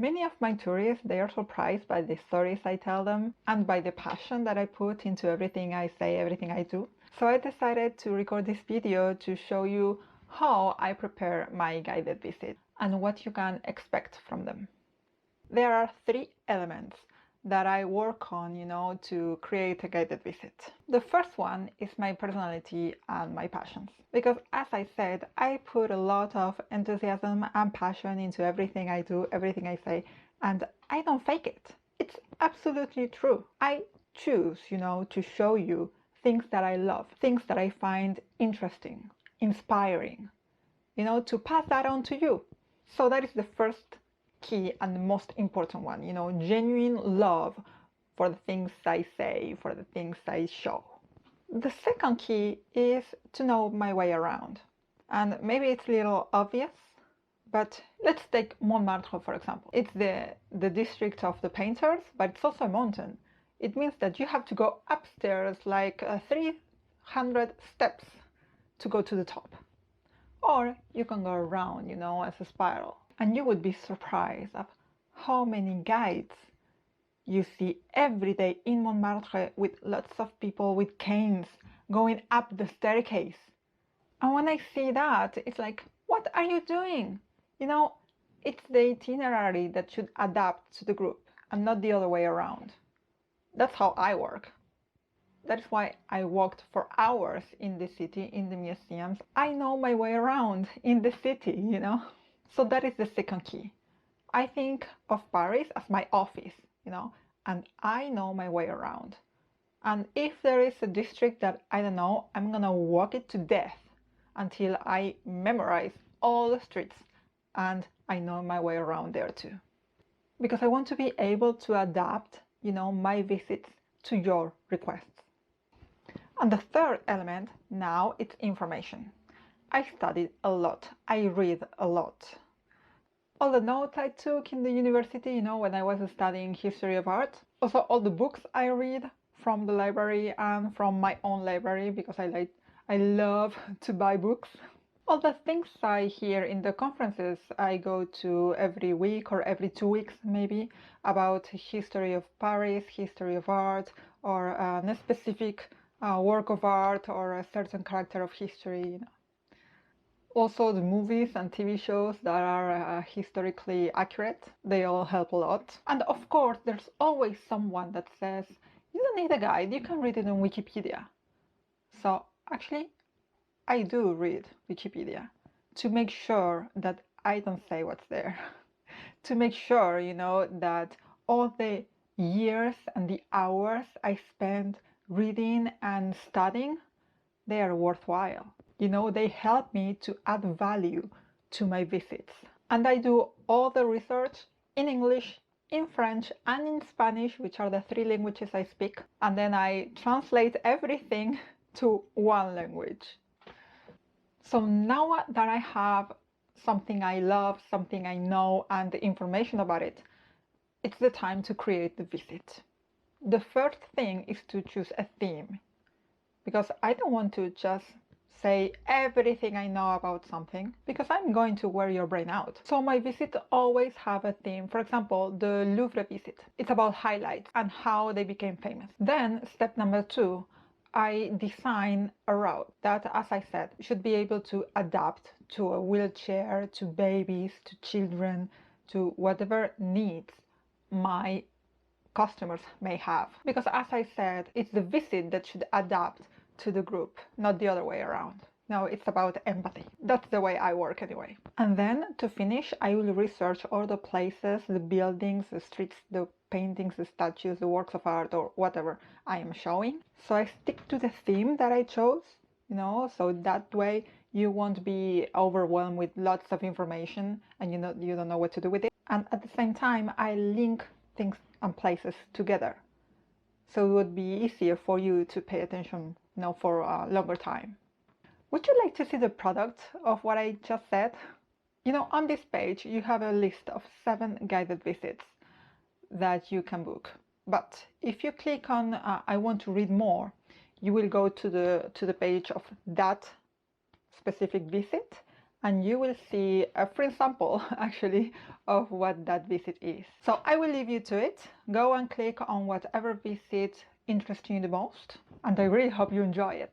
Many of my tourists, they are surprised by the stories I tell them and by the passion that I put into everything I say, everything I do. So I decided to record this video to show you how I prepare my guided visit and what you can expect from them. There are 3 elements that I work on, to create a guided visit. The first one is my personality and my passions. Because as I said, I put a lot of enthusiasm and passion into everything I do, everything I say, and I don't fake it. It's absolutely true. I choose, to show you things that I love, things that I find interesting, inspiring, to pass that on to you. So that is the first key and the most important one, genuine love for the things I say, for the things I show. The second key is to know my way around. And maybe it's a little obvious, but let's take Montmartre, for example. It's the district of the painters, but it's also a mountain. It means that you have to go upstairs like 300 steps to go to the top. Or you can go around, as a spiral. And you would be surprised of how many guides you see every day in Montmartre with lots of people with canes going up the staircase. And when I see that, it's like, what are you doing? It's the itinerary that should adapt to the group and not the other way around. That's how I work. That's why I walked for hours in the city, in the museums. I know my way around in the city, So that is the second key. I think of Paris as my office, and I know my way around. And if there is a district that I don't know, I'm gonna walk it to death until I memorize all the streets and I know my way around there too. Because I want to be able to adapt, my visits to your requests. And the third element now, it's information. I studied a lot. I read a lot. All the notes I took in the university, when I was studying history of art. Also all the books I read from the library and from my own library, because I love to buy books. All the things I hear in the conferences I go to every week or every 2 weeks maybe, about history of Paris, history of art, or a specific work of art or a certain character of history. Also the movies and TV shows that are historically accurate, they all help a lot. And of course, there's always someone that says, you don't need a guide, you can read it on Wikipedia. So actually, I do read Wikipedia to make sure that I don't say what's there. To make sure, that all the years and the hours I spend reading and studying, they are worthwhile. They help me to add value to my visits. And I do all the research in English, in French, and in Spanish, which are the 3 languages I speak. And then I translate everything to one language. So now that I have something I love, something I know, and the information about it, it's the time to create the visit. The first thing is to choose a theme, because I don't want to just say everything I know about something, because I'm going to wear your brain out. So my visits always have a theme. For example, the Louvre visit. It's about highlights and how they became famous. Then step number 2, I design a route that, as I said, should be able to adapt to a wheelchair, to babies, to children, to whatever needs my customers may have. Because as I said, it's the visit that should adapt to the group, not the other way around. No, it's about empathy. That's the way I work anyway. And then to finish, I will research all the places, the buildings, the streets, the paintings, the statues, the works of art, or whatever I am showing. So I stick to the theme that I chose, so that way you won't be overwhelmed with lots of information and you don't know what to do with it. And at the same time, I link things and places together. So it would be easier for you to pay attention, for a longer time. Would you like to see the product of what I just said? On this page, you have a list of 7 guided visits that you can book. But if you click on I want to read more, you will go to the page of that specific visit, and you will see a free sample actually of what that visit is. So I will leave you to it. Go and click on whatever visit interests you the most, and I really hope you enjoy it.